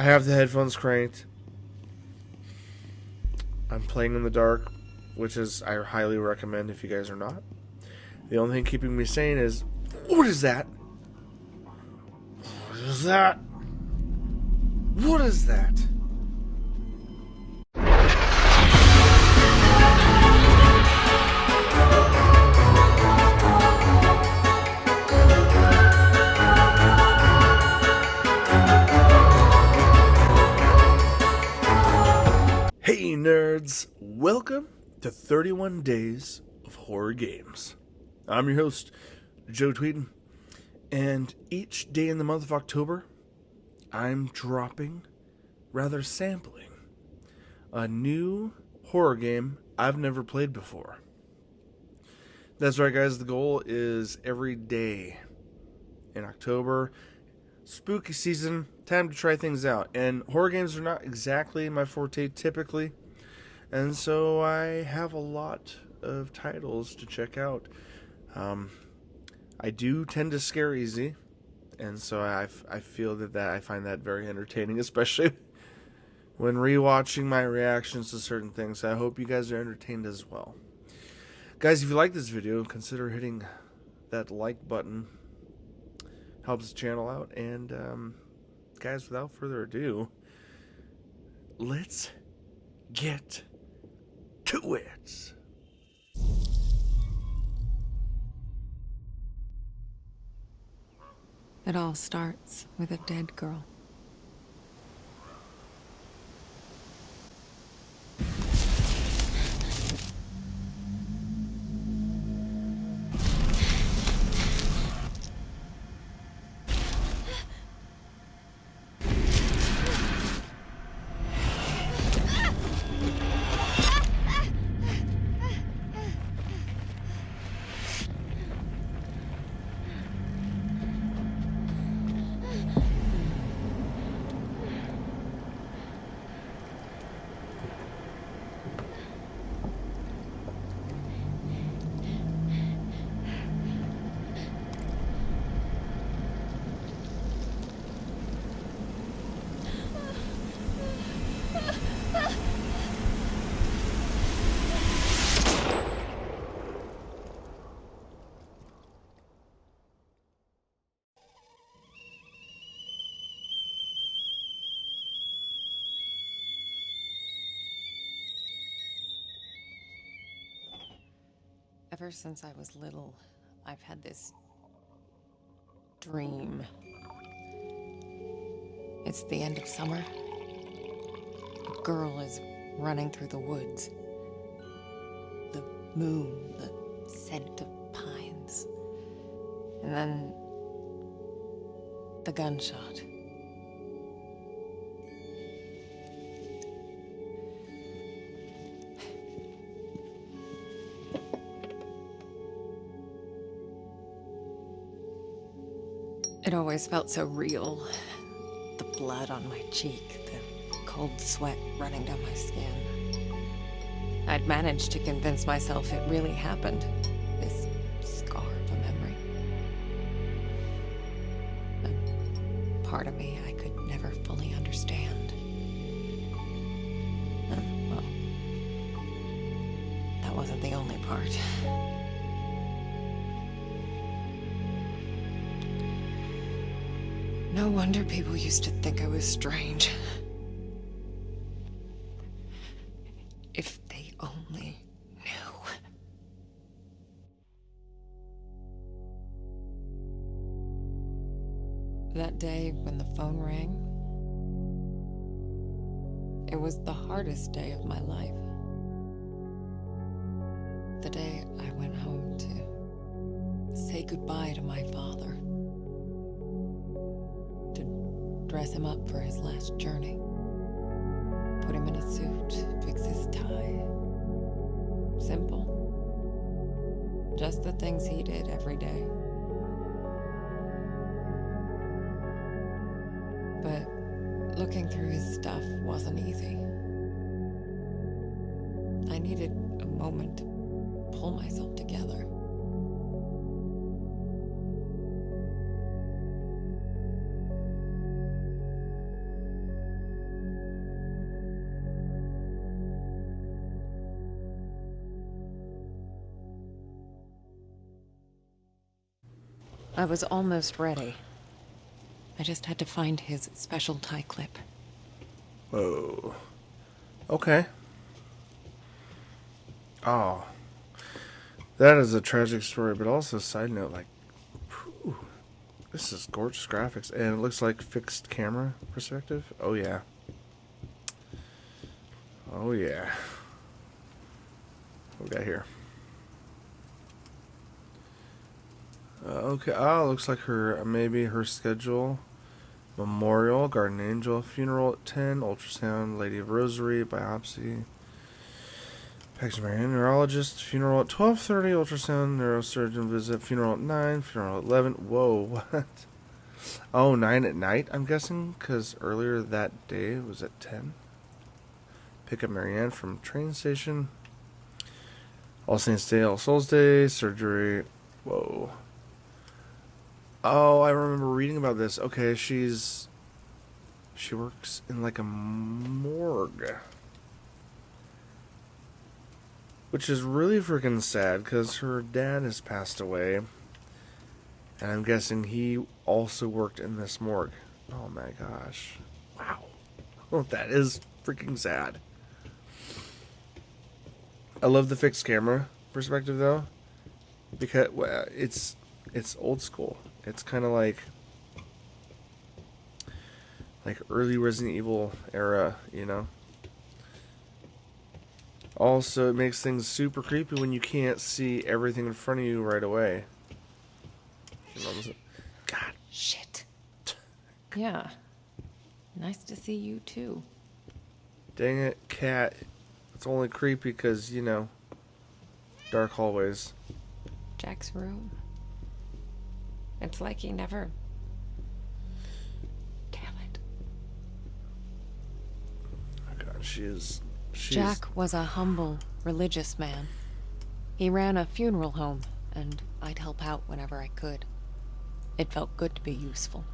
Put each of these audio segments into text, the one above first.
I have the headphones cranked. I'm playing in the dark, which is I highly recommend if you guys are not. The only thing keeping me sane is, what is that? What is that? What is that? Hey nerds, welcome to 31 Days of Horror Games. I'm your host, Joe Tweeden, and each day in the month of October, I'm sampling, a new horror game I've never played before. That's right guys, the goal is every day in October, spooky season, time to try things out. And horror games are not exactly my forte typically, and so I have a lot of titles to check out. I do tend to scare easy, and so I feel that I find that very entertaining, especially when rewatching my reactions to certain things. So I hope you guys are entertained as well. Guys, if you like this video, consider hitting that like button. Helps the channel out. And guys, without further ado, let's get to it. It all starts with a dead girl. Ever since I was little, I've had this dream. It's the end of summer. A girl is running through the woods. The moon, the scent of pines. And then the gunshot. It always felt so real. The blood on my cheek, the cold sweat running down my skin. I'd managed to convince myself it really happened. This scar of a memory. A part of me I could never fully understand. Well, that wasn't the only part. No wonder people used to think I was strange. If they only knew. That day when the phone rang, it was the hardest day of my life. The day I went home to say goodbye to my father. Dress him up for his last journey. Put him in a suit, fix his tie. Simple. Just the things he did every day. But looking through his stuff wasn't easy. I needed a moment to pull myself together. I was almost ready. I just had to find his special tie clip. Whoa. Okay. Oh. That is a tragic story, but also, side note, like, whew, this is gorgeous graphics, and it looks like fixed camera perspective. Oh, yeah. Oh, yeah. What we got here? Okay. Oh, looks like maybe her schedule. Memorial, Guardian Angel, funeral at 10, ultrasound, Lady of Rosary, biopsy. Package Marianne, neurologist, funeral at 12:30, ultrasound, neurosurgeon visit, funeral at 9, funeral at 11. Whoa, what? Oh, 9 at night, I'm guessing, because earlier that day it was at 10. Pick up Marianne from train station. All Saints Day, All Souls Day, surgery. Whoa. Oh, I remember reading about this. Okay, she works in like a morgue. Which is really freaking sad because her dad has passed away. And I'm guessing he also worked in this morgue. Oh my gosh. Wow. Well, that is freaking sad. I love the fixed camera perspective though. Because well, it's old school. It's kind of like early Resident Evil era, you know. Also, it makes things super creepy when you can't see everything in front of you right away. God. Shit. Yeah. Nice to see you too. Dang it, cat. It's only creepy because, you know, dark hallways. Jack's room. It's like he never... Damn it. Oh God, she's... Jack was a humble, religious man. He ran a funeral home, and I'd help out whenever I could. It felt good to be useful.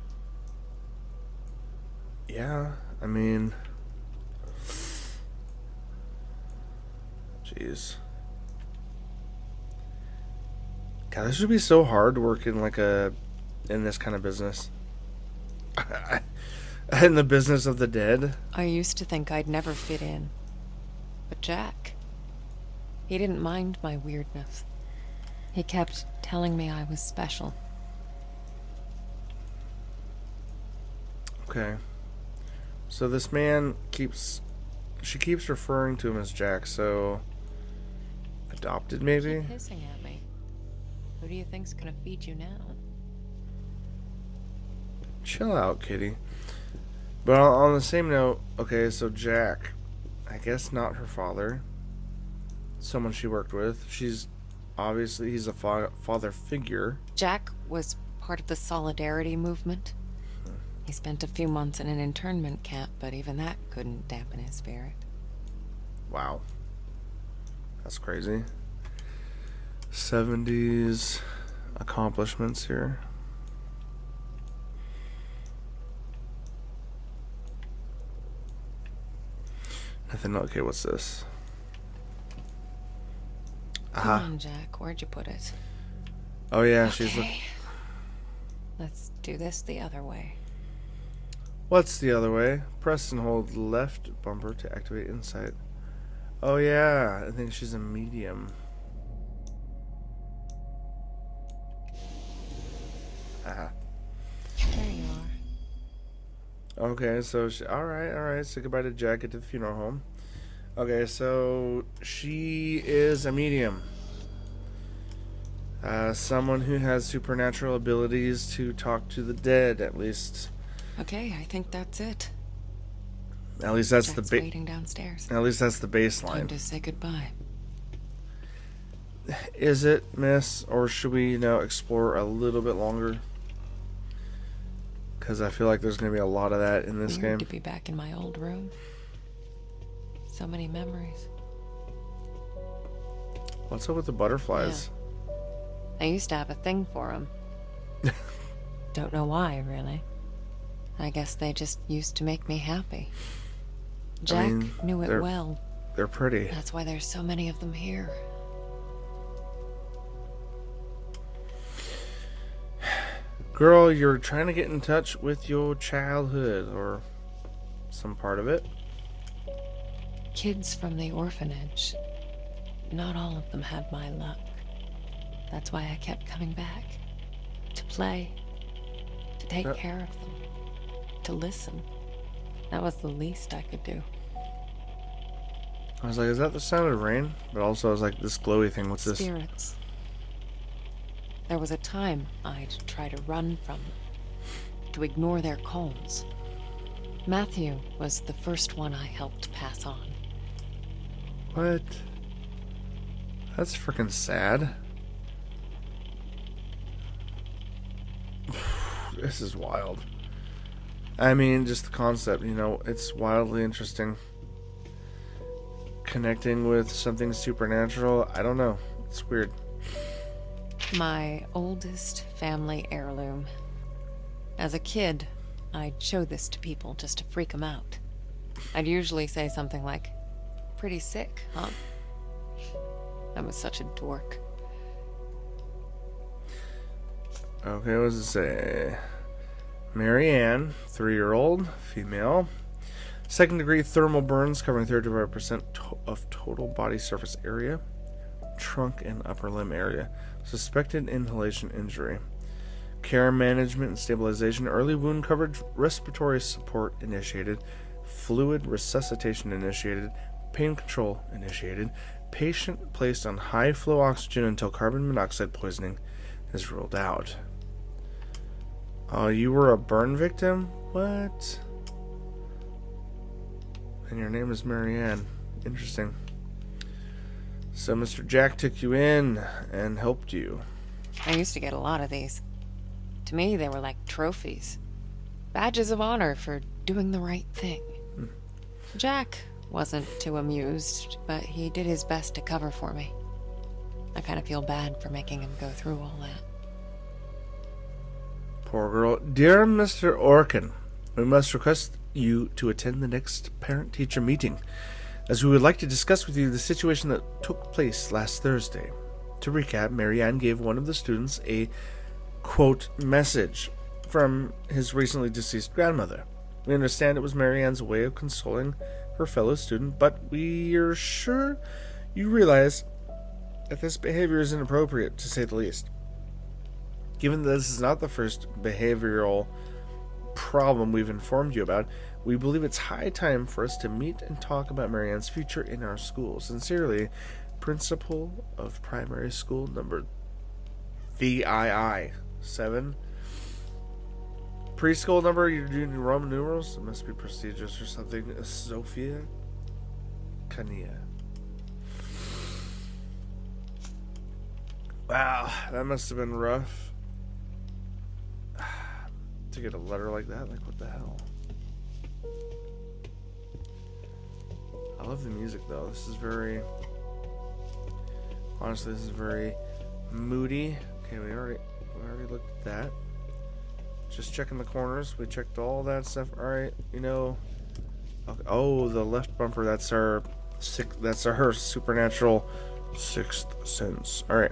Yeah, I mean... Jeez. God, this would be so hard to work in in this kind of business. In the business of the dead. I used to think I'd never fit in. But Jack, he didn't mind my weirdness. He kept telling me I was special. Okay. So this man she keeps referring to him as Jack, so adopted maybe? Keep hissing at me. Who do you think's gonna feed you now? Chill out, kitty. But on the same note, okay, so Jack, I guess not her father. Someone she worked with. He's a father figure. Jack was part of the Solidarity movement. He spent a few months in an internment camp, but even that couldn't dampen his spirit. Wow. That's crazy. 70s accomplishments here. Nothing. Okay, what's this? Come on, Jack. Where'd you put it? Oh yeah, okay. she's Let's do this the other way. What's the other way? Press and hold left bumper to activate insight. Oh yeah, I think she's a medium. Haha. There you are. Okay, so alright. Say goodbye to Jack at the funeral home. Okay, so she is a medium. Someone who has supernatural abilities to talk to the dead, at least. Okay, I think that's it. At least that's Jack's the waiting downstairs. At least that's the Time baseline. to say goodbye. Is it, miss, or should we, explore a little bit longer? Because I feel like there's going to be a lot of that in this Weird game. to be back in my old room. So many memories. What's up with the butterflies? Yeah. I used to have a thing for them. Don't know why, really. I guess they just used to make me happy. Jack knew it well. They're pretty. That's why there's so many of them here. Girl, you're trying to get in touch with your childhood or some part of it. Kids from the orphanage. Not all of them had my luck. That's why I kept coming back. To play. To take care of them. To listen. That was the least I could do. I was like, is that the sound of rain? But also I was like, this glowy thing, what's this? Spirits. There was a time I'd try to run from them. To ignore their calls. Matthew was the first one I helped pass on. What? That's freaking sad. This is wild. I mean, just the concept, you know, it's wildly interesting. Connecting with something supernatural, I don't know. It's weird. My oldest family heirloom. As a kid, I'd show this to people just to freak them out. I'd usually say something like, "Pretty sick, huh?" I was such a dork. Okay, what does it say? Marianne, 3-year-old, female. Second-degree thermal burns covering 35% of total body surface area. Trunk and upper limb area. Suspected inhalation injury. Care management and stabilization. Early wound coverage. Respiratory support initiated. Fluid resuscitation initiated. Pain control initiated. Patient placed on high flow oxygen until carbon monoxide poisoning is ruled out. Oh, you were a burn victim? What? And your name is Marianne. Interesting. So Mr. Jack took you in and helped you. I used to get a lot of these. To me, they were like trophies. Badges of honor for doing the right thing. Jack wasn't too amused, but he did his best to cover for me. I kind of feel bad for making him go through all that. Poor girl. Dear Mr. Orkin, we must request you to attend the next parent-teacher meeting, as we would like to discuss with you the situation that took place last Thursday. To recap, Marianne gave one of the students a, quote, message from his recently deceased grandmother. We understand it was Marianne's way of consoling her fellow student, but we are sure you realize that this behavior is inappropriate, to say the least. Given that this is not the first behavioral problem we've informed you about, we believe it's high time for us to meet and talk about Marianne's future in our school. Sincerely, Principal of Primary School Number VII 7. Preschool number, you're doing Roman numerals? It must be prestigious or something. Sophia Kania. Wow, that must have been rough. To get a letter like that, like what the hell? I love the music though. This is very, honestly, this is very moody. Okay, we already looked at that. Just checking the corners. We checked all that stuff. All right, you know. Okay. Oh, the left bumper. That's our supernatural sixth sense. All right.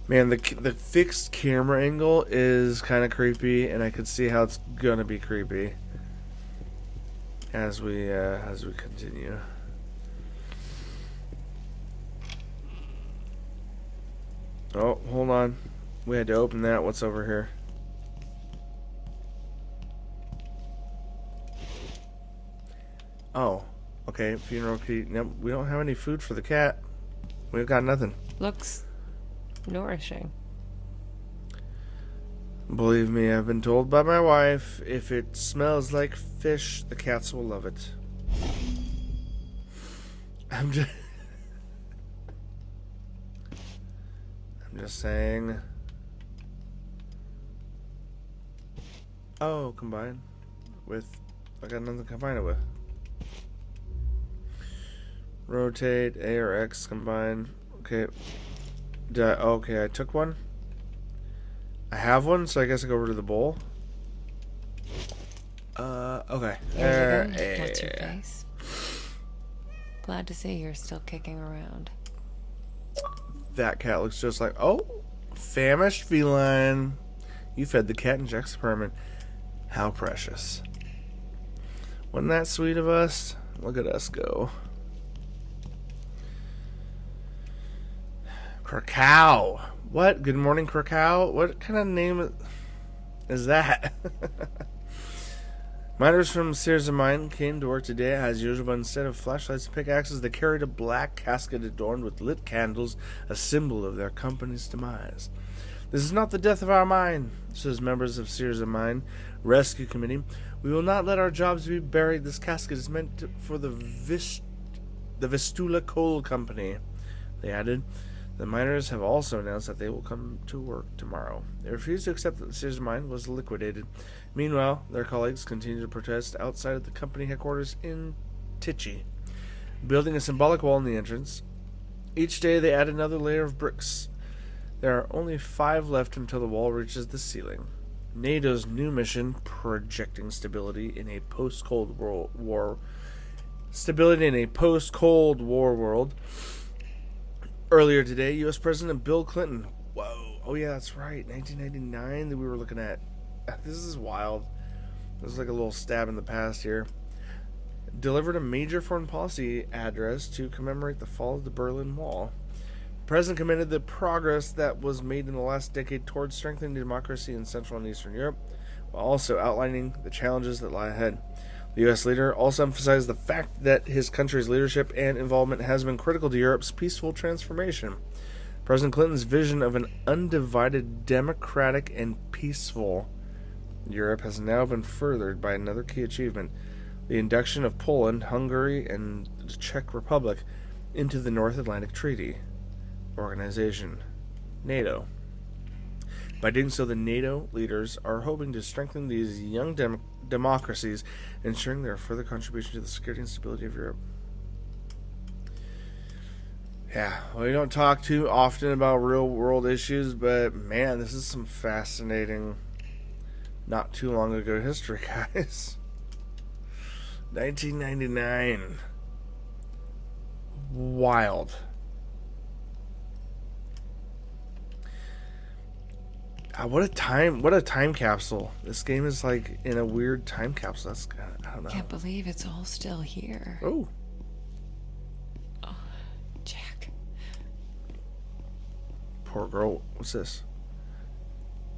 Man, the fixed camera angle is kind of creepy, and I could see how it's gonna be creepy as we continue. Oh, hold on. We had to open that. What's over here? Oh, okay. Funeral key. Nope, we don't have any food for the cat. We've got nothing. Looks nourishing. Believe me, I've been told by my wife, if it smells like fish, the cats will love it. I'm just saying. Oh, combine with, I got nothing to combine it with. Rotate, A or X, combine. Okay. Okay, I took one. I have one, so I guess I go over to the bowl. Okay. There you go. What's your face? Glad to see you're still kicking around. That cat looks just like... Oh, famished feline. You fed the cat in Jack's apartment. How precious. Wasn't that sweet of us? Look at us go. Krakow. What? Good morning, Krakow? What kind of name is that? Miners from Sears Mine came to work today as usual, but instead of flashlights and pickaxes, they carried a black casket adorned with lit candles, a symbol of their company's demise. This is not the death of our mine, says members of Sears Mine Rescue Committee. We will not let our jobs be buried. This casket is meant for the Vistula Coal Company. They added, the miners have also announced that they will come to work tomorrow. They refused to accept that the Sears mine was liquidated. Meanwhile, their colleagues continue to protest outside of the company headquarters in Tichy, building a symbolic wall in the entrance. Each day they add another layer of bricks. There are only 5 left until the wall reaches the ceiling. NATO's new mission, projecting stability in a post-Cold War world. Earlier today, U.S. President Bill Clinton. Whoa. Oh, yeah, that's right. 1999 that we were looking at. This is wild. This is like a little stab in the past here. Delivered a major foreign policy address to commemorate the fall of the Berlin Wall. The president commended the progress that was made in the last decade towards strengthening democracy in Central and Eastern Europe, while also outlining the challenges that lie ahead. The U.S. leader also emphasized the fact that his country's leadership and involvement has been critical to Europe's peaceful transformation. President Clinton's vision of an undivided, democratic, and peaceful Europe has now been furthered by another key achievement, the induction of Poland, Hungary, and the Czech Republic into the North Atlantic Treaty Organization, NATO. By doing so, the NATO leaders are hoping to strengthen these young democracies, ensuring their further contribution to the security and stability of Europe. Yeah, well, we don't talk too often about real-world issues, but man, this is some fascinating, not too long ago history, guys. 1999. Wild. What a time capsule. This game is like in a weird time capsule. I don't know. Can't believe it's all still here. Oh, Jack. poor girl. What's this?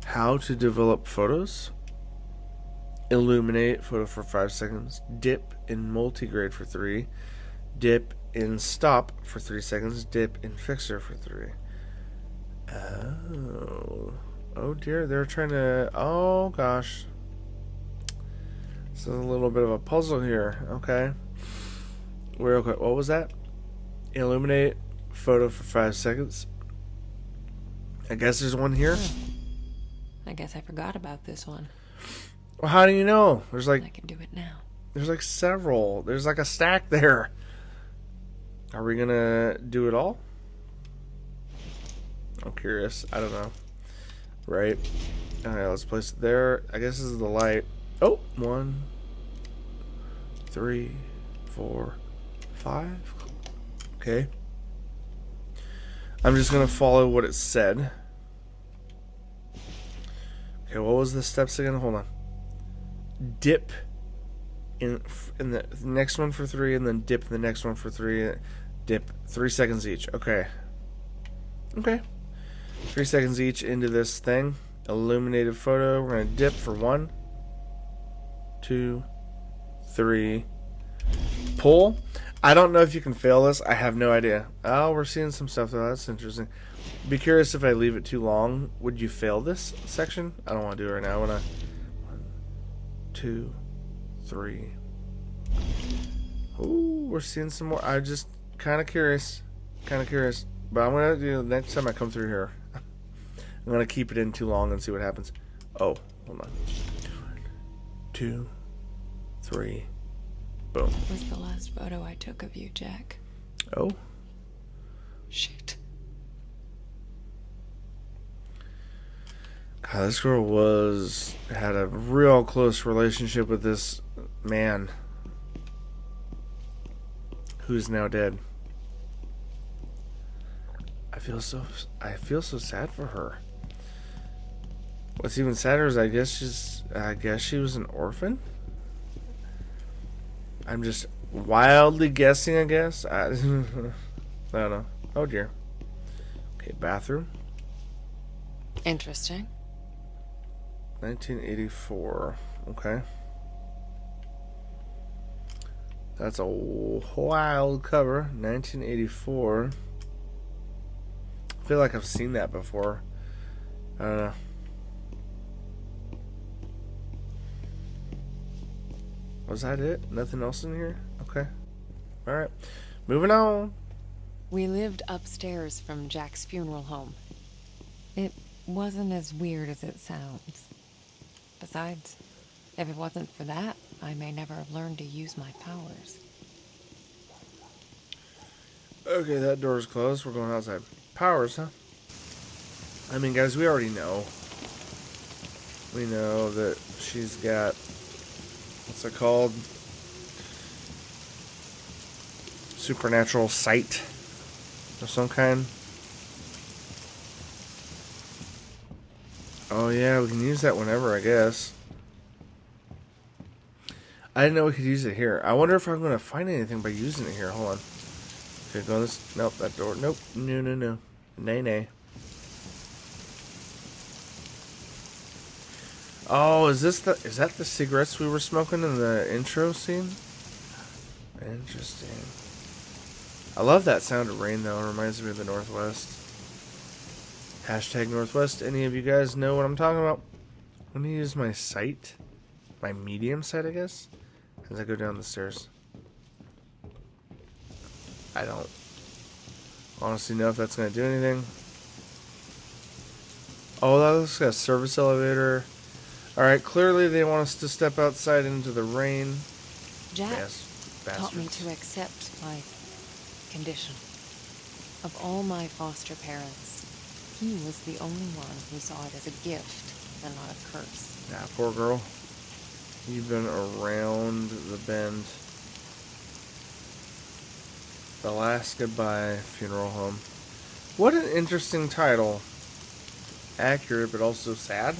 How to develop photos. Illuminate photo for 5 seconds. Dip in multigrade for 3. Dip in stop for 3 seconds. Dip in fixer for 3. Oh dear, they're trying to... Oh gosh. This is a little bit of a puzzle here. Okay. Real quick, what was that? Illuminate photo for 5 seconds. I guess there's one here. I guess I forgot about this one. Well, how do you know? There's I like... can do it now. There's like several. There's like a stack there. Are we gonna do it all? I'm curious. I don't know. Right. Alright, let's place it there. I guess this is the light. Oh, 1, 3, 4, 5. Okay. I'm just gonna follow what it said. Okay, what was the steps again? Hold on. Dip in the next one for 3, and then dip in the next one for 3. Dip 3 seconds each. Okay. Okay. 3 seconds each into this thing. Illuminated photo. We're going to dip for 1, 2, 3. Pull. I don't know if you can fail this. I have no idea. Oh, we're seeing some stuff though. That's interesting. Be curious if I leave it too long. Would you fail this section? I don't want to do it right now. I want to... 1, 2, 3. Ooh, we're seeing some more. I'm just kind of curious. Kind of curious. But I'm going to do the next time I come through here. I'm going to keep it in too long and see what happens. Oh, hold on. 1, 2, 3. Boom. That was the last photo I took of you, Jack. Oh. Shit. God, this girl had a real close relationship with this man who's now dead. I I feel so sad for her. What's even sadder is I guess she was an orphan. I'm just wildly guessing, I guess. I don't know. Oh dear. Okay, bathroom. Interesting. 1984. Okay. That's a wild cover. 1984. I feel like I've seen that before. I don't know. Was that it? Nothing else in here? Okay. Alright. Moving on. We lived upstairs from Jack's funeral home. It wasn't as weird as it sounds. Besides, if it wasn't for that, I may never have learned to use my powers. Okay, that door's closed. We're going outside. Powers, huh? I mean, guys, we already know. We know that she's got... What's it called? Supernatural sight of some kind. Oh yeah, we can use that whenever, I guess. I didn't know we could use it here. I wonder if I'm going to find anything by using it here. Hold on. Okay, go this. Nope, that door. Nope. No. Nay. Oh, is that the cigarettes we were smoking in the intro scene? Interesting. I love that sound of rain, though. It reminds me of the Northwest. Hashtag Northwest. Any of you guys know what I'm talking about? Let me use my sight. My medium sight, I guess. As I go down the stairs. I don't honestly know if that's going to do anything. Oh, that looks like a service elevator. Alright, clearly they want us to step outside into the rain. Jack Yes, taught me bastards. to accept my condition. Of all my foster parents, he was the only one who saw it as a gift and not a curse. Nah, poor girl. You've been around the bend. The Last Goodbye Funeral Home. What an interesting title. Accurate, but also sad.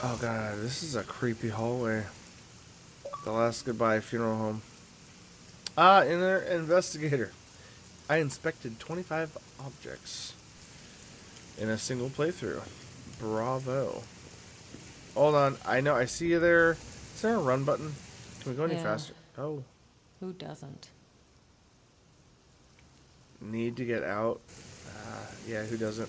Oh god, this is a creepy hallway. The Last Goodbye Funeral Home. Inner investigator. I inspected 25 objects in a single playthrough. Bravo. Hold on, I know, I see you there. Is there a run button? Can we go any Yeah. faster? Oh. Who doesn't? Need to get out. Yeah, who doesn't?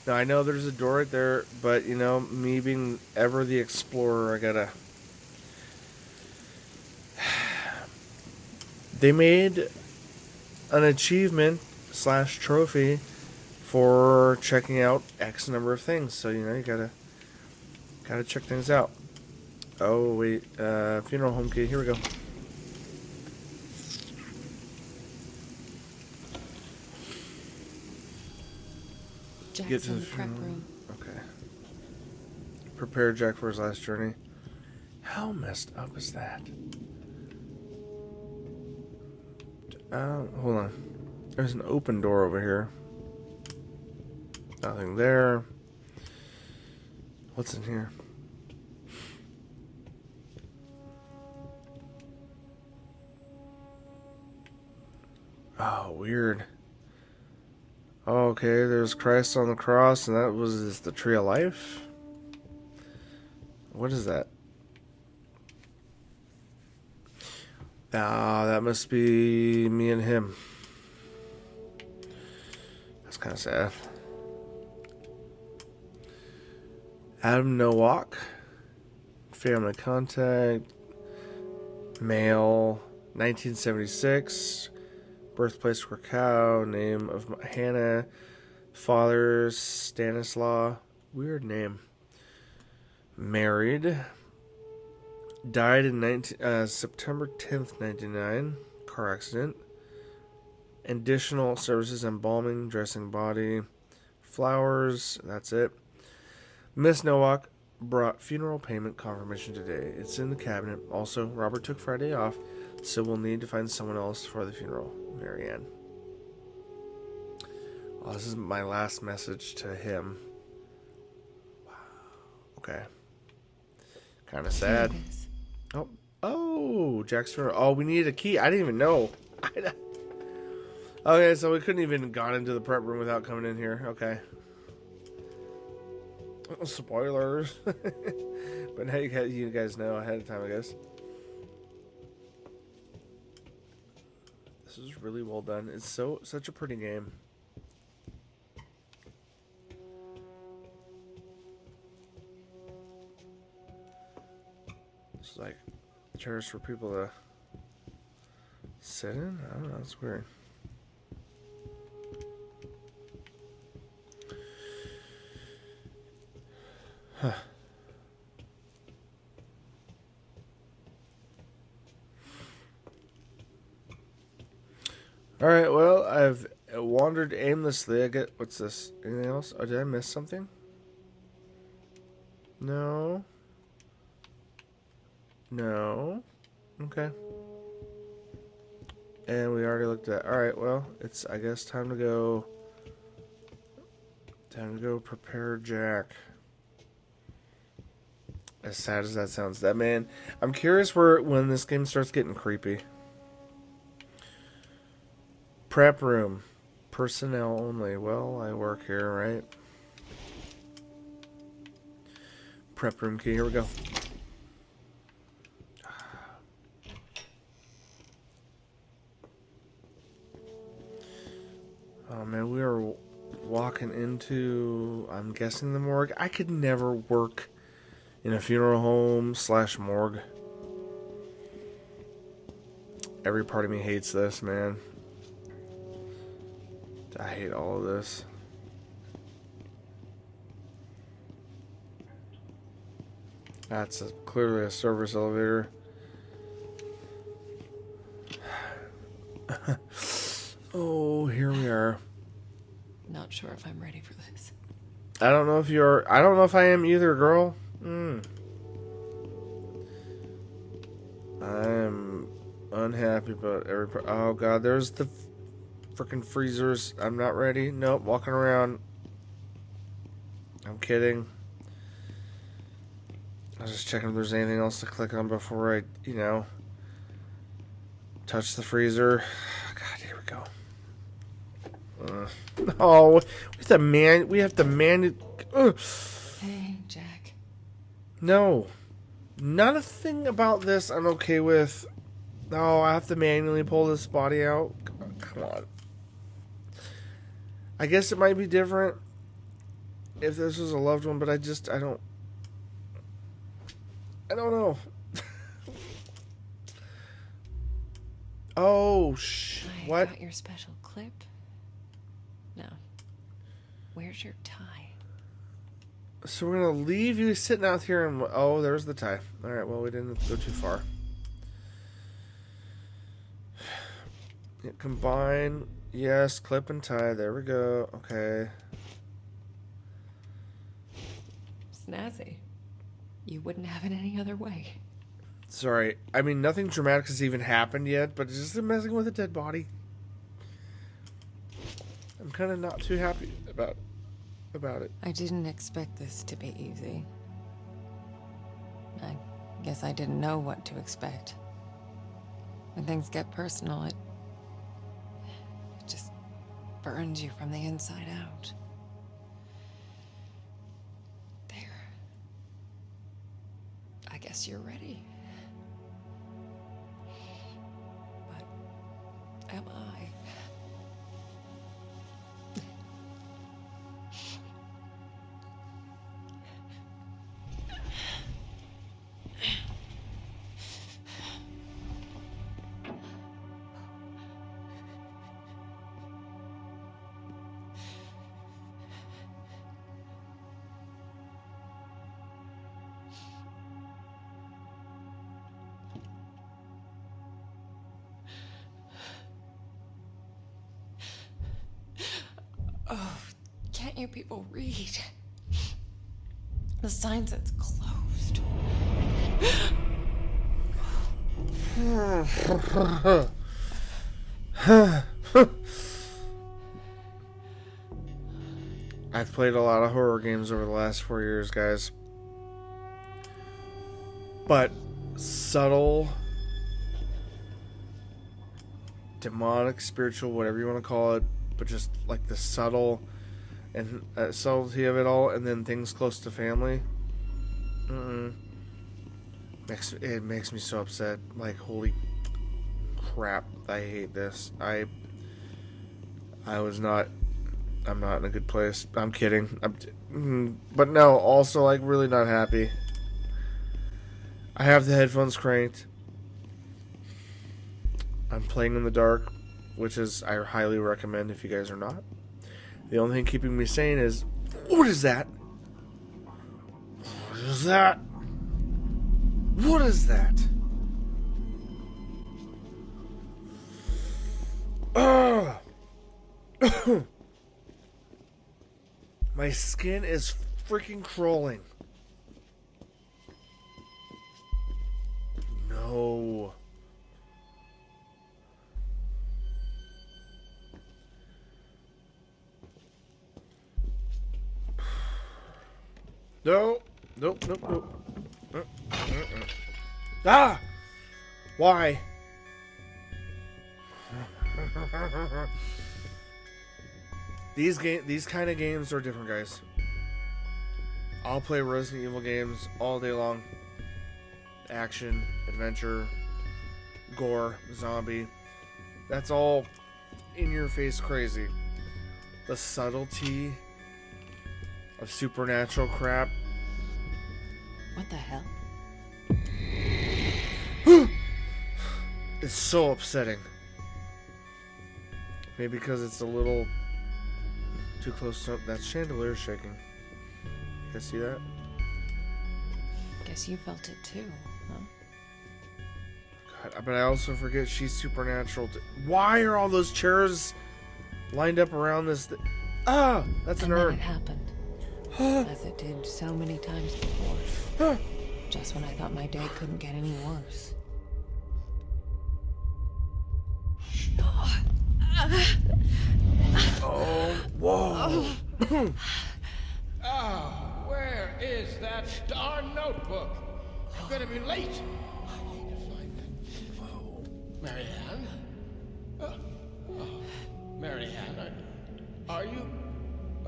Now, I know there's a door right there, but, you know, me being ever the explorer, I gotta... They made an achievement / trophy for checking out X number of things. So, you know, you gotta check things out. Oh, wait. Funeral home key. Here we go. Jack's Get to in the the prep funeral. room. Okay. Prepare Jack for his last journey. How messed up is that? Hold on. There's an open door over here. Nothing there. What's in here? Oh, weird. Okay, there's Christ on the cross, and that was the tree of life? What is that? Ah, that must be me and him. That's kind of sad. Adam Nowak. Family contact. Male. 1976. Birthplace Krakow. Name of Hannah. Father Stanislaw. Weird name. Married. Died in September 10th, 1999. Car accident. Additional services: embalming, dressing body, flowers. That's it. Miss Nowak brought funeral payment confirmation today. It's in the cabinet. Also, Robert took Friday off, So we'll need to find someone else for the funeral. Marianne. Oh, this is my last message to him. Wow. Okay. Kind of sad. Oh, Jack's funeral. Oh, we needed a key. I didn't even know. Okay, so we couldn't even gone into the prep room without coming in here. Okay. Spoilers. But hey, you guys know ahead of time, I guess. This is really well done. It's such a pretty game. It's like chairs for people to sit in. I don't know. It's weird. Huh. All right. Well, I've wandered aimlessly. I get what's this? Anything else? Oh, did I miss something? No. No. Okay. And we already looked at. All right. Well, it's I guess time to go. Time to go prepare Jack. As sad as that sounds, that man. I'm curious when this game starts getting creepy. Prep room, personnel only. Well, I work here, right? Prep room key. Here we go. Oh man, we are walking into, I'm guessing, the morgue. I could never work in a funeral home / morgue. Every part of me hates this, man. I hate all of this. That's clearly a service elevator. Oh, here we are. Not sure if I'm ready for this. I don't know if you're. I don't know if I am either, girl. I'm unhappy about every. Oh God, there's the freaking freezers. I'm not ready. Nope, walking around. I'm kidding. I was just checking if there's anything else to click on before I, touch the freezer. God, here we go. Oh, we have to Hey, Jack. No. Nothing about this I'm okay with. Oh, I have to manually pull this body out. Come on. I guess it might be different if this was a loved one, but I don't know. Oh, what? I got your special clip. No. Where's your tie? So we're going to leave you sitting out here and... Oh, there's the tie. All right, well, we didn't go too far. Yeah, combine. Yes, clip and tie. There we go. Okay. Snazzy. You wouldn't have it any other way. Sorry. I mean, nothing dramatic has even happened yet, but it's just messing with a dead body. I'm kind of not too happy about it. I didn't expect this to be easy. I guess I didn't know what to expect. When things get personal, it just burns you from the inside out. There. I guess you're ready. But am I? Oh, can't you people read? The sign says closed. I've played a lot of horror games over the last 4 years, guys. But subtle, demonic, spiritual, whatever you want to call it, but just like the subtle and subtlety of it all, and then things close to family. It makes me so upset. Like, holy crap, I hate this. I'm not in a good place. I'm kidding. But no, also, like, really not happy. I have the headphones cranked. I'm playing in the dark, which is, I highly recommend if you guys are not. The only thing keeping me sane is, what is that? What is that? What is that? My skin is freaking crawling. No. No. Nope. Ah! Why? These kind of games are different, guys. I'll play Resident Evil games all day long. Action, adventure, gore, zombie. That's all in your face crazy. The subtlety of supernatural crap. What the hell? It's so upsetting. Maybe because it's a little too close to... That chandelier shaking. You guys see that? Guess you felt it too, huh? God, but I also forget she's supernatural. Why are all those chairs lined up around this? That's an urn. And then it happened. As it did so many times before. Just when I thought my day couldn't get any worse. Oh, whoa. Where is that darn notebook? I'm gonna be late. I need to find that. Oh, Marianne? Marianne, are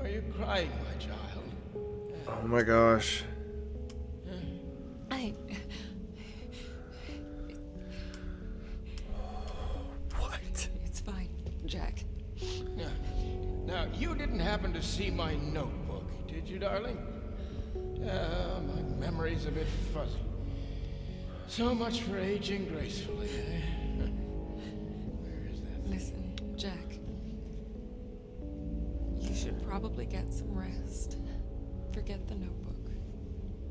you crying, my child? Oh my gosh. What? It's fine, Jack. Now, you didn't happen to see my notebook, did you, darling? My memory's a bit fuzzy. So much for aging gracefully, eh? Where is that? Listen, Jack. You should probably get some rest. Forget the notebook.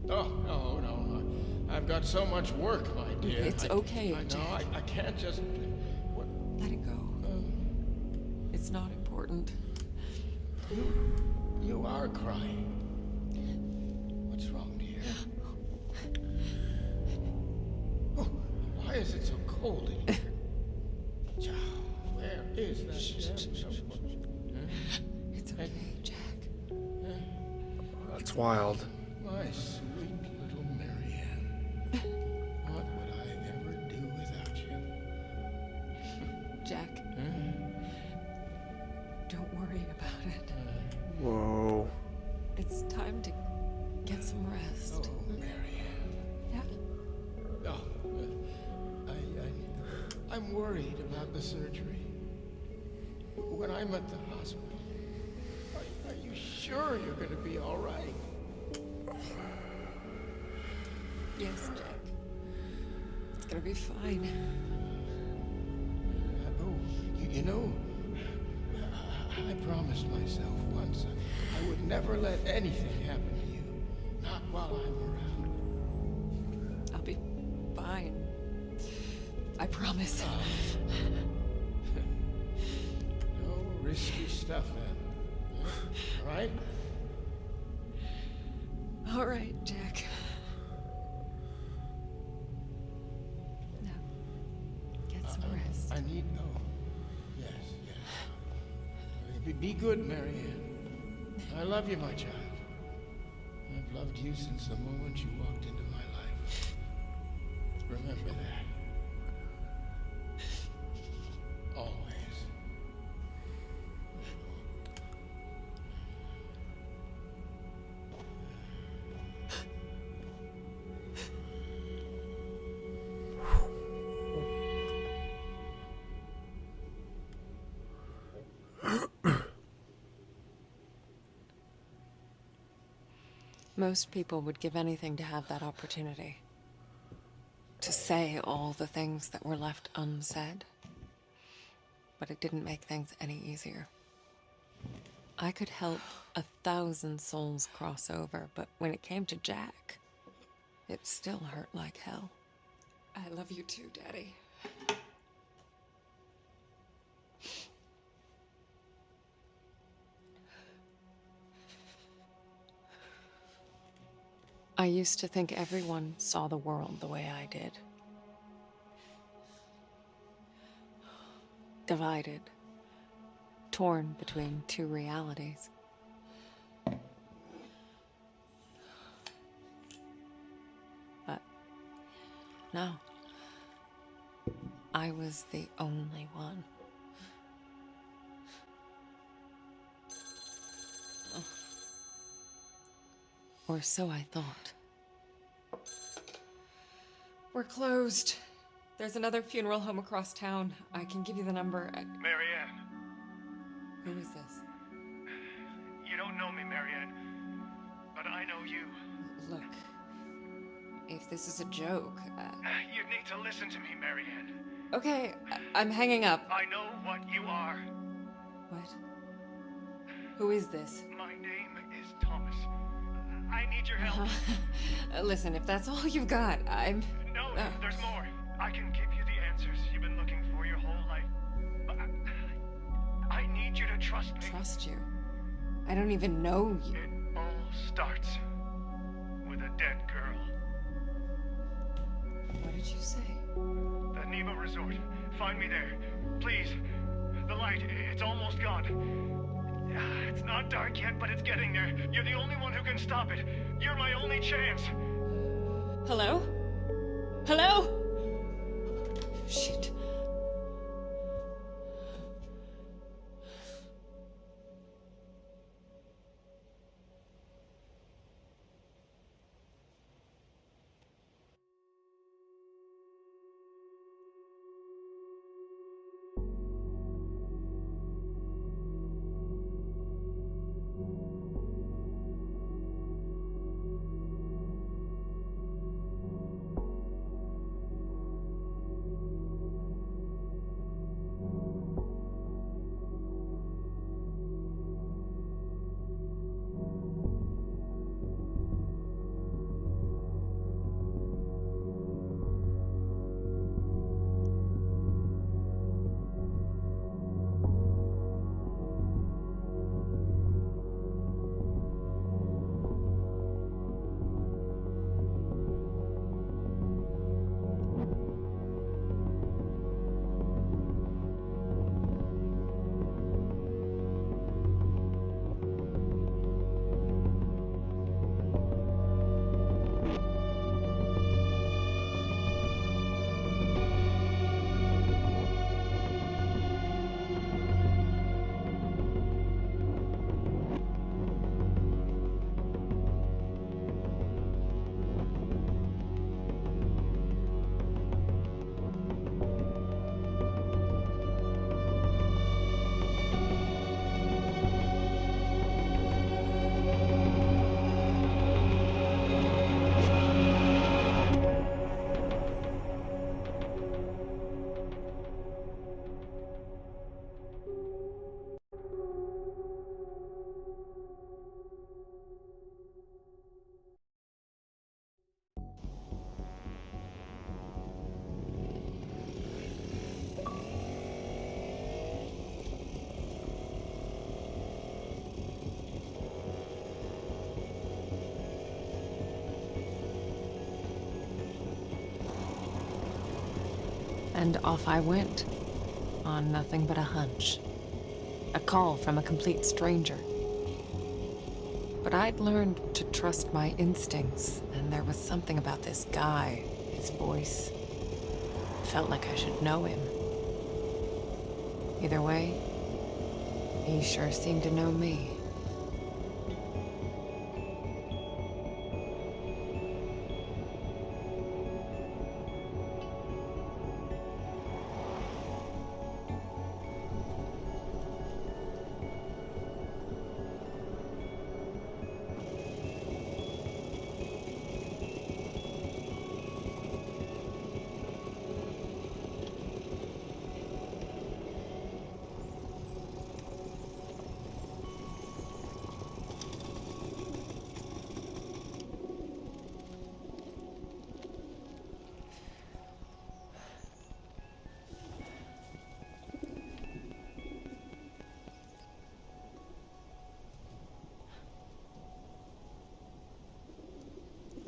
Oh, no. I've got so much work, my dear. It's okay, I know, Jack. I can't just... What? Let it go. It's not important. You are crying. What's wrong, dear? Oh, why is it so cold in here? Child, where is that? It's okay, Jack. That's wild. My sweet little Marianne. What would I ever do without you? Jack. Don't worry about it. Whoa. It's time to get some rest. Oh, Marianne. Yeah? Oh, I'm worried about the surgery. When I'm at the hospital, are you sure you're going to be all right? Yes, Jack. It's gonna be fine. You know, I promised myself once I would never let anything happen to you. Not while I'm around. I'll be fine. I promise. No risky stuff, then. All right? All right, Jack. Now, Be good, Marianne. I love you, my child. I've loved you since the moment you walked into my life. Remember that. Always. Most people would give anything to have that opportunity. To say all the things that were left unsaid. But it didn't make things any easier. I could help 1,000 souls cross over, but when it came to Jack, it still hurt like hell. I love you too, Daddy. I used to think everyone saw the world the way I did. Divided. Torn between two realities. But no. I was the only one. Or so I thought. We're closed. There's another funeral home across town. I can give you the number. Marianne. Who is this? You don't know me, Marianne. But I know you. Look, if this is a joke... You need to listen to me, Marianne. Okay, I'm hanging up. I know what you are. What? Who is this? My name is Thomas. I need your help. Listen, if that's all you've got, I'm... No, there's more. I can give you the answers you've been looking for your whole life. But I need you to trust me. Trust you? I don't even know you. It all starts with a dead girl. What did you say? The Neva Resort. Find me there. Please. The light, it's almost gone. It's not dark yet, but it's getting there. You're the only one who can stop it. You're my only chance. Hello? Hello? Shit. And off I went, on nothing but a hunch. A call from a complete stranger. But I'd learned to trust my instincts, and there was something about this guy, his voice. Felt like I should know him. Either way, he sure seemed to know me.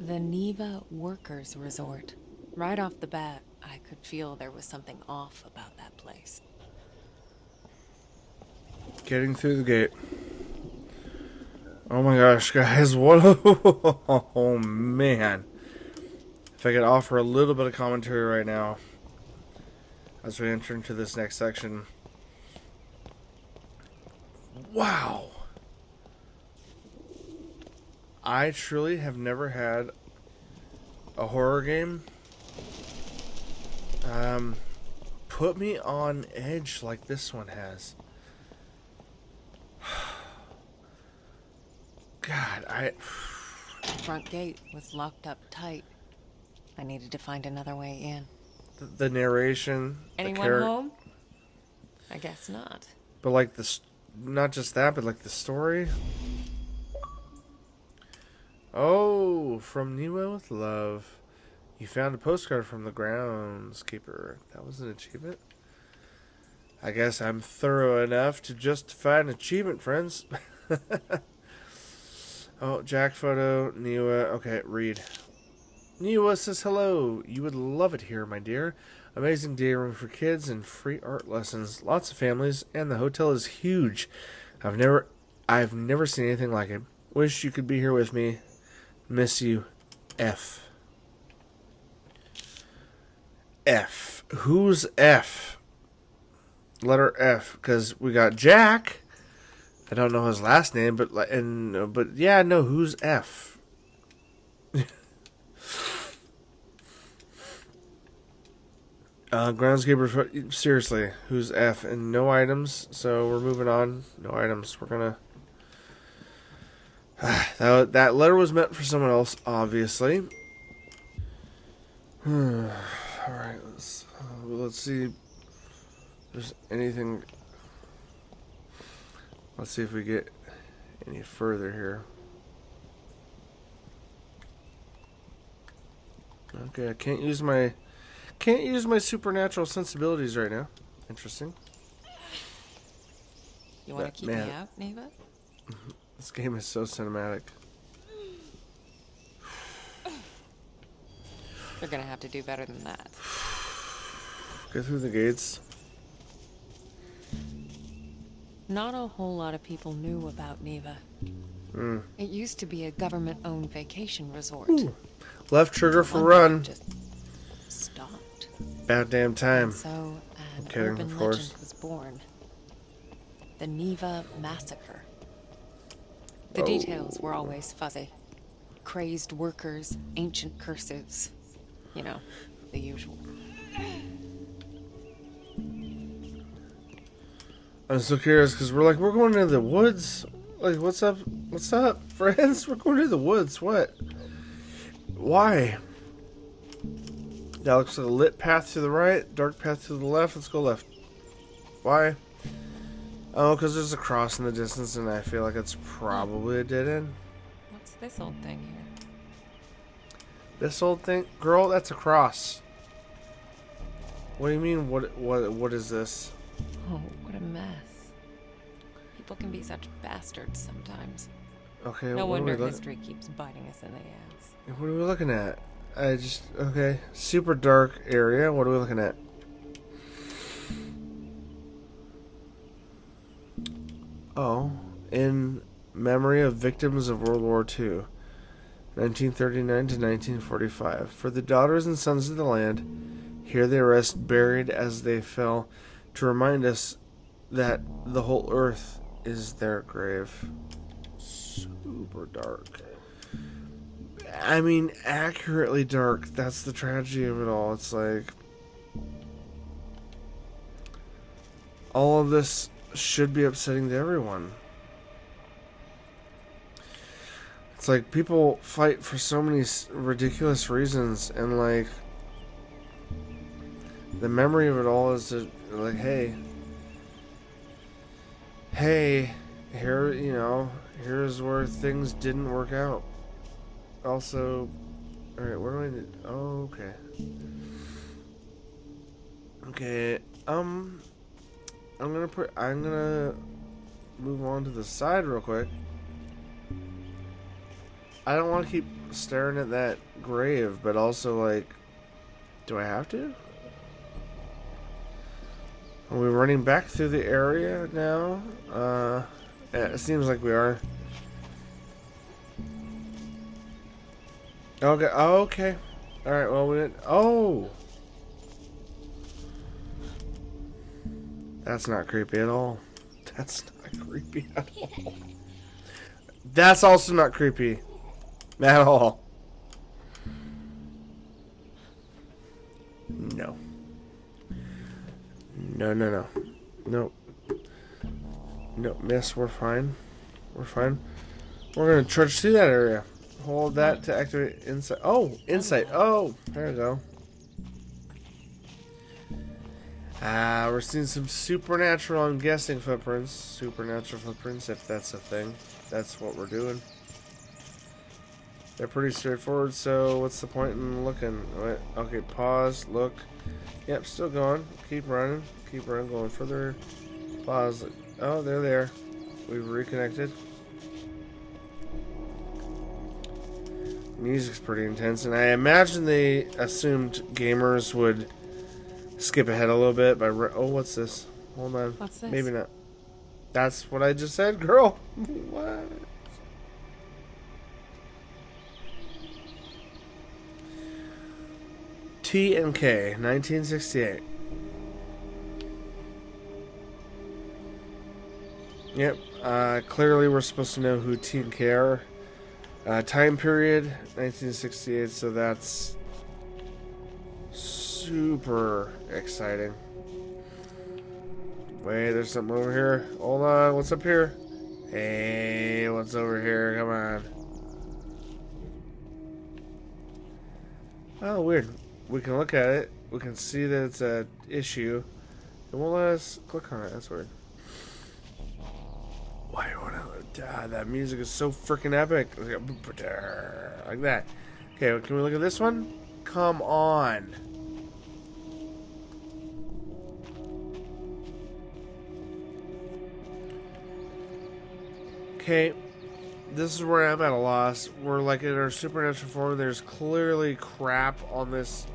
The Neva Workers Resort. Right off the bat, I could feel there was something off about that place. Getting through the gate. Oh my gosh, guys. What? Oh, man. If I could offer a little bit of commentary right now as we enter into this next section. Wow. I truly have never had a horror game put me on edge like this one has. God, The front gate was locked up tight. I needed to find another way in. the narration. Anyone home? I guess not. But like not just that, but like the story. Oh, from Nemo with Love. You found a postcard from the groundskeeper. That was an achievement? I guess I'm thorough enough to justify an achievement, friends. Oh, Jack photo, Niwa. Okay, read. Niwa says hello. You would love it here, my dear. Amazing day room for kids and free art lessons. Lots of families, and the hotel is huge. I've never seen anything like it. Wish you could be here with me. Miss you. F. F. Who's F? Letter F. Because we got Jack. I don't know his last name, but yeah, no, who's F? Groundskeeper, seriously, who's F? And no items, so we're moving on. No items. We're gonna. That letter was meant for someone else, obviously. All right, let's see if there's anything. Let's see if we get any further here. Okay, I can't use my supernatural sensibilities right now. Interesting. You want to keep me out, Neva? This game is so cinematic. You're gonna have to do better than that. Go through the gates. Not a whole lot of people knew about Neva. It used to be a government-owned vacation resort. Ooh. Left trigger for run. Just stopped. About damn time. So an kidding, urban of course. legend was born. The Neva Massacre. The details were always fuzzy. Crazed workers, ancient curses. You know, the usual. I'm so curious because we're going into the woods. Like, what's up? What's up, friends? We're going to the woods. What? Why? That looks like a lit path to the right, dark path to the left. Let's go left. Why? Oh, because there's a cross in the distance, and I feel like it's probably a dead end. What's this old thing here? This old thing, girl, that's a cross. What do you mean? What is this? Oh, what a mess. People can be such bastards sometimes. Okay. No what wonder are we history keeps biting us in the ass. What are we looking at? Okay. Super dark area. What are we looking at? Oh, in memory of victims of World War II, 1939 to 1945. For the daughters and sons of the land, here they rest buried as they fell, to remind us that the whole earth is their grave. Super dark. I mean, accurately dark. That's the tragedy of it all. It's like, all of this should be upsetting to everyone. It's like people fight for so many ridiculous reasons, and like the memory of it all is to, like, hey, here, you know, here's where things didn't work out. Also, all right, where do I need? Oh, okay. Okay, I'm gonna move on to the side real quick. I don't want to keep staring at that grave, but also, like, do I have to? Are we running back through the area now? Yeah, it seems like we are. Okay. Oh, okay. All right. Well, we didn't. Oh, that's not creepy at all. That's not creepy at all. That's also not creepy at all. No. No. Nope. No, miss, we're fine. We're fine. We're gonna trudge through that area. Hold that to activate insight. Oh, insight. Oh, there we go. We're seeing some supernatural, I'm guessing, footprints. Supernatural footprints, if that's a thing. That's what we're doing. They're pretty straightforward, so what's the point in looking? Wait, okay, pause, look. Yep, still going. Keep running. Keep running, going further. Pause. Oh, they're there. We've reconnected. Music's pretty intense, and I imagine they assumed gamers would skip ahead a little bit by... Oh, what's this? Hold on. What's this? Maybe not. That's what I just said, girl. What? T and K, 1968. Yep. Clearly we're supposed to know who T and K are. Time period, 1968, so that's super exciting. Wait, there's something over here. Hold on, what's up here? Hey, what's over here? Come on. Oh, weird. We can look at it. We can see that it's an issue. It won't let us click on it. That's weird. Why would I? That music is so freaking epic. Like that. Okay, can we look at this one? Come on. Okay, this is where I'm at a loss. We're like in our supernatural form. There's clearly crap on this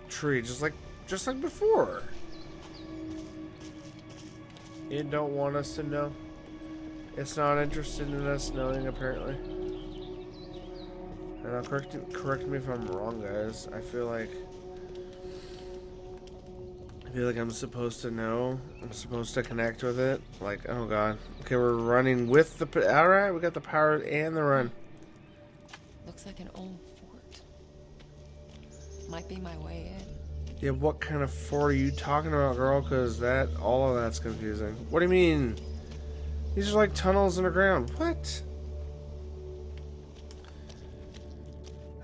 tree, just like before. It don't want us to know. It's not interested in us knowing, apparently. And I'll correct me if I'm wrong, guys. I feel like I'm supposed to know. I'm supposed to connect with it. Like, oh god. Okay, we're running with the... Alright, we got the power and the run. Looks like an old fort. Might be my way in. Yeah, what kind of fort are you talking about, girl? Because all of that's confusing. What do you mean? These are like tunnels underground. What?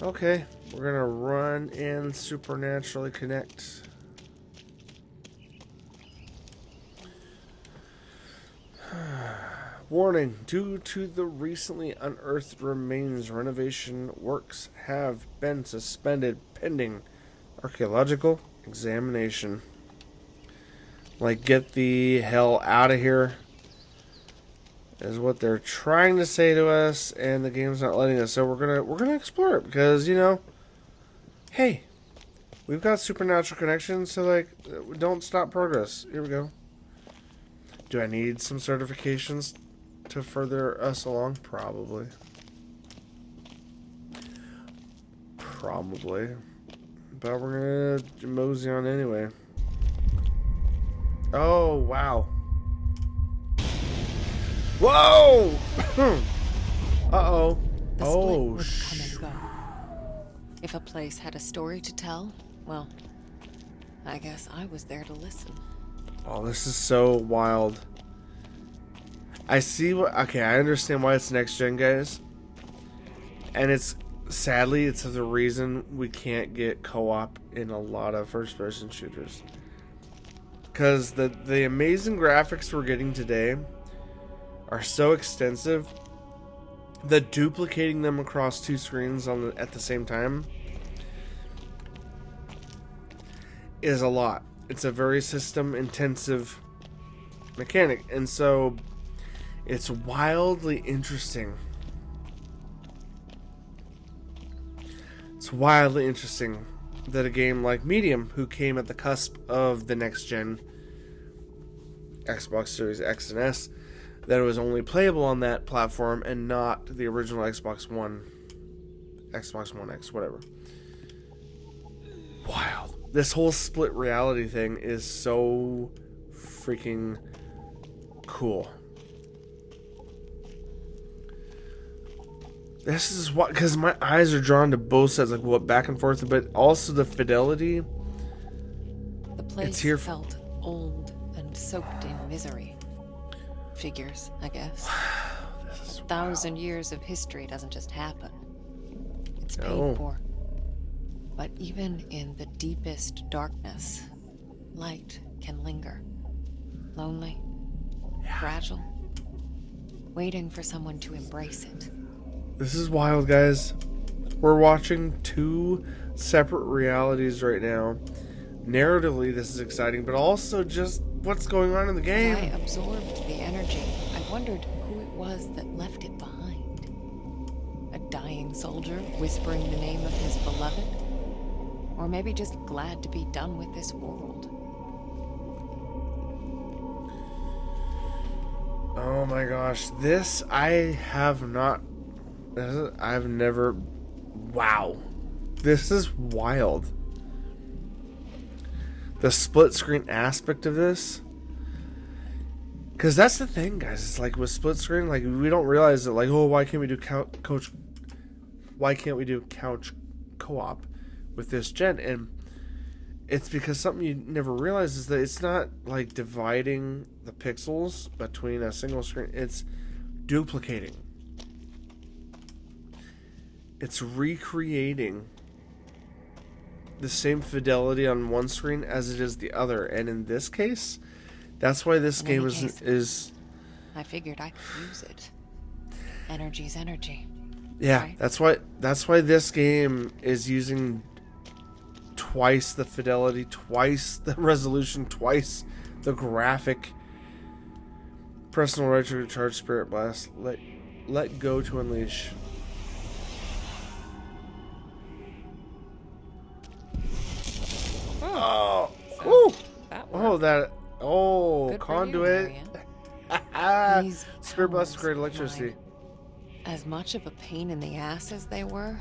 Okay, we're gonna run and supernaturally connect. Warning, due to the recently unearthed remains, renovation works have been suspended pending archaeological examination. Like, get the hell out of here is what they're trying to say to us, and the game's not letting us. So we're gonna explore it because, you know, hey, we've got supernatural connections, so like, don't stop progress. Here we go. Do I need some certifications to further us along? Probably. Probably. But we're gonna mosey on anyway. Oh, wow. Whoa! Uh-oh. The Oh, split would come and go. If a place had a story to tell, well, I guess I was there to listen. Oh, this is so wild. I see what... Okay, I understand why it's next gen, guys. And it's... Sadly, it's the reason we can't get co-op in a lot of first-person shooters. Because the amazing graphics we're getting today are so extensive that duplicating them across two screens at the same time is a lot. It's a very system-intensive mechanic, and so it's wildly interesting. It's wildly interesting that a game like Medium, who came at the cusp of the next gen Xbox Series X and S, that it was only playable on that platform and not the original Xbox One X, whatever. Wild. This whole split reality thing is so freaking cool. This is what, because my eyes are drawn to both sides, like what back and forth, but also the fidelity. The place felt old and soaked in misery. Figures, I guess. 1,000 years of history doesn't just happen. It's paid for. But even in the deepest darkness, light can linger. Lonely, fragile, waiting for someone to embrace it. This is wild, guys. We're watching two separate realities right now. Narratively, this is exciting, but also just what's going on in the game. As I absorbed the energy, I wondered who it was that left it behind. A dying soldier whispering the name of his beloved? Or maybe just glad to be done with this world. Oh my gosh. This, I've never... Wow. This is wild. The split screen aspect of this. Because that's the thing, guys. It's like with split screen, like we don't realize that, like, oh, why can't we do couch co-op with this gen? And it's because something you never realize is that it's not like dividing the pixels between a single screen. It's duplicating. It's recreating the same fidelity on one screen as it is the other. And in this case, that's why this game is... I figured I could use it. Energy's energy. Yeah, right? That's why this game is using twice the fidelity, twice the resolution, twice the graphic. Personal right to charge Spirit Blast. Let go to unleash. Oh, woo! Good conduit. These Spirit Blast is powers great of electricity. mine, as much of a pain in the ass as they were,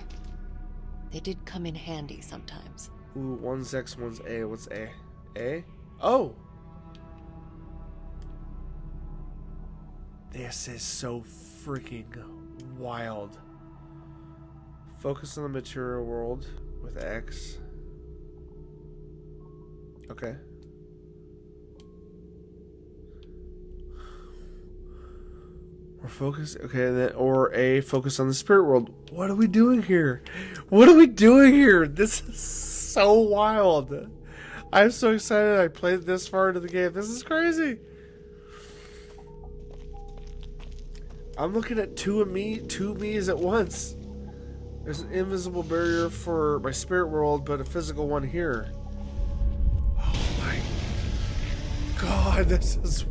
they did come in handy sometimes. Ooh, one's X, one's A. What's A? A? Oh! This is so freaking wild. Focus on the material world with X. Okay. We're focused. Okay, then or A, focus on the spirit world. What are we doing here? What are we doing here? This is so wild. I'm so excited I played this far into the game. This is crazy. I'm looking at two me's at once. There's an invisible barrier for my spirit world, but a physical one here. Oh my God, this is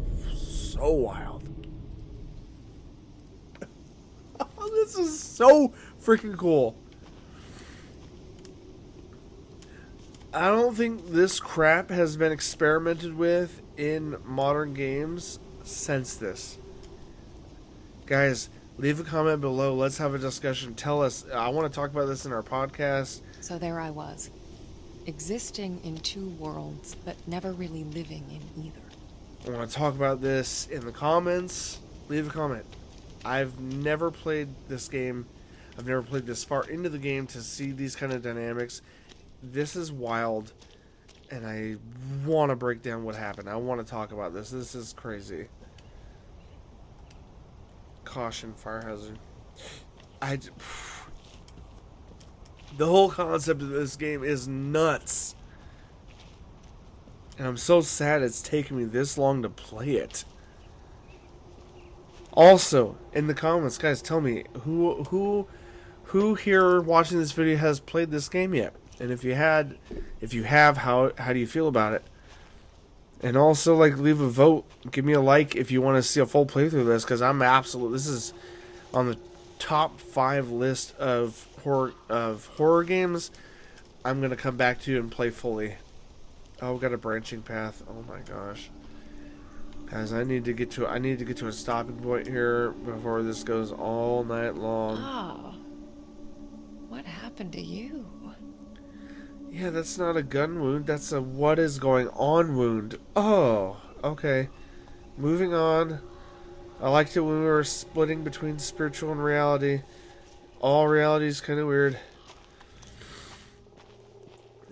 so wild. This is so freaking cool. I don't think this crap has been experimented with in modern games sense this. Guys, leave a comment below. Let's have a discussion. Tell us. I want to talk about this in our podcast. So there I was, existing in two worlds, but never really living in either. I want to talk about this in the comments. Leave a comment. I've never played this game. I've never played this far into the game to see these kind of dynamics. This is wild, and I want to break down what happened. I want to talk about this. This is crazy. Caution, fire hazard. The whole concept of this game is nuts. And I'm so sad it's taken me this long to play it. Also, in the comments, guys, tell me who here watching this video has played this game yet? And if you have, how do you feel about it? And also, like, leave a vote. Give me a like if you want to see a full playthrough of this, because this is on the top 5 list of horror games I'm gonna come back to and play fully. Oh, we got a branching path. Oh my gosh. Guys, I need to get to a stopping point here before this goes all night long. Oh. What happened to you? Yeah, that's not a gun wound. That's a what is going on wound. Oh, okay. Moving on. I liked it when we were splitting between spiritual and reality. All reality is kind of weird.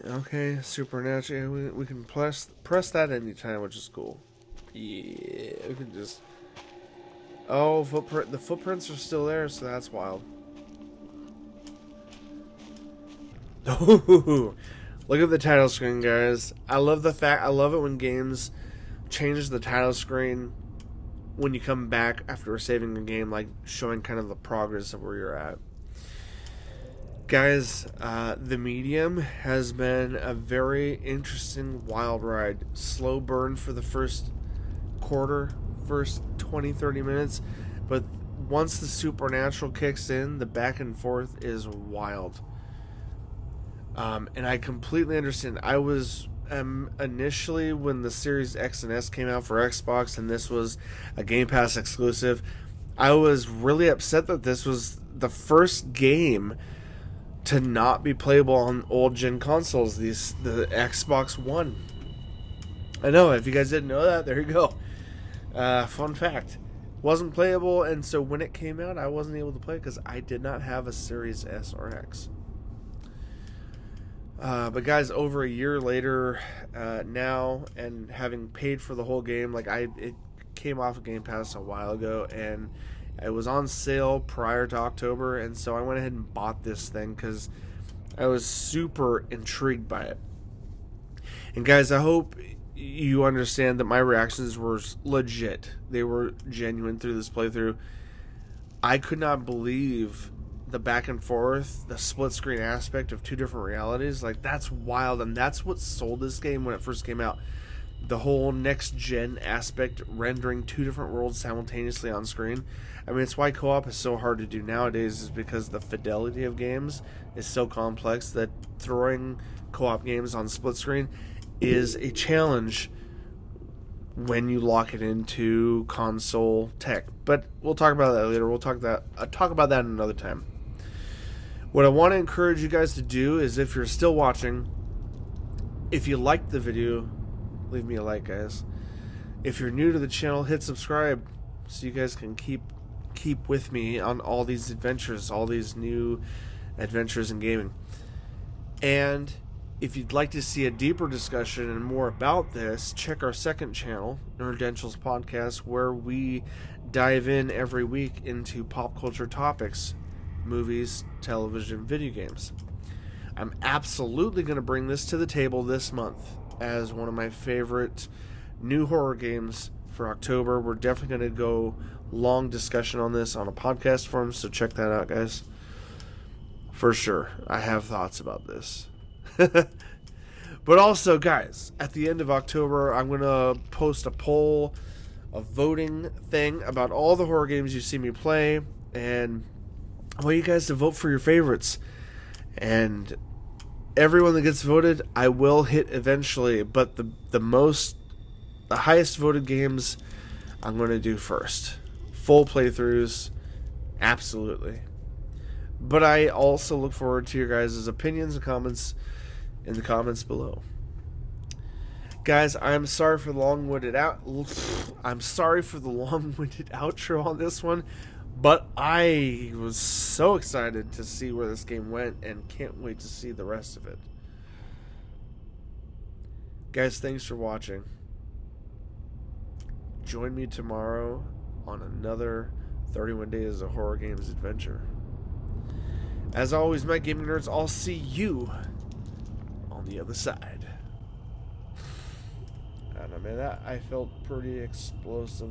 Okay, supernatural. Yeah, we can press that anytime, which is cool. Yeah, we can just... Oh, the footprints are still there, so that's wild. Ooh, look at the title screen, guys. I love it when games change the title screen when you come back after saving the game, like showing kind of the progress of where you're at. Guys, The Medium has been a very interesting, wild ride. Slow burn for the first 20-30 minutes, but once the supernatural kicks in, the back and forth is wild. And I completely understand. I was initially, when the Series X and S came out for Xbox and this was a Game Pass exclusive, I was really upset that this was the first game to not be playable on old gen consoles, the Xbox One. I know, if you guys didn't know that, there you go. Fun fact. Wasn't playable, and so when it came out, I wasn't able to play because I did not have a Series S or X. But guys, over a year later now, and having paid for the whole game, it came off of Game Pass a while ago, and it was on sale prior to October, and so I went ahead and bought this thing because I was super intrigued by it. And guys, I hope you understand that my reactions were legit. They were genuine through this playthrough. I could not believe the back and forth, the split screen aspect of two different realities. Like, that's wild, and that's what sold this game when it first came out. The whole next gen aspect, rendering two different worlds simultaneously on screen. I mean, it's why co-op is so hard to do nowadays, is because the fidelity of games is so complex that throwing co-op games on split screen is a challenge when you lock it into console tech. But we'll talk about that later. We'll talk about that another time. What I want to encourage you guys to do is, if you're still watching, if you liked the video, leave me a like, guys. If you're new to the channel, hit subscribe so you guys can keep with me on all these adventures, all these new adventures in gaming. And if you'd like to see a deeper discussion and more about this, check our second channel, Nerdentials Podcast, where we dive in every week into pop culture topics, movies, television, video games. I'm absolutely going to bring this to the table this month as one of my favorite new horror games for October. We're definitely going to go long discussion on this on a podcast form, so check that out, guys. For sure, I have thoughts about this. But also, guys, at the end of October, I'm going to post a poll, a voting thing about all the horror games you see me play, and I want you guys to vote for your favorites. And everyone that gets voted, I will hit eventually, but the highest voted games I'm going to do first. Full playthroughs, absolutely. But I also look forward to your guys' opinions and comments in the comments below. Guys, I'm sorry for the long-winded outro on this one, but I was so excited to see where this game went and can't wait to see the rest of it. Guys, thanks for watching. Join me tomorrow on another 31 Days of Horror Games adventure. As always, my gaming nerds, I'll see you on the other side. And I mean, that I felt pretty explosive.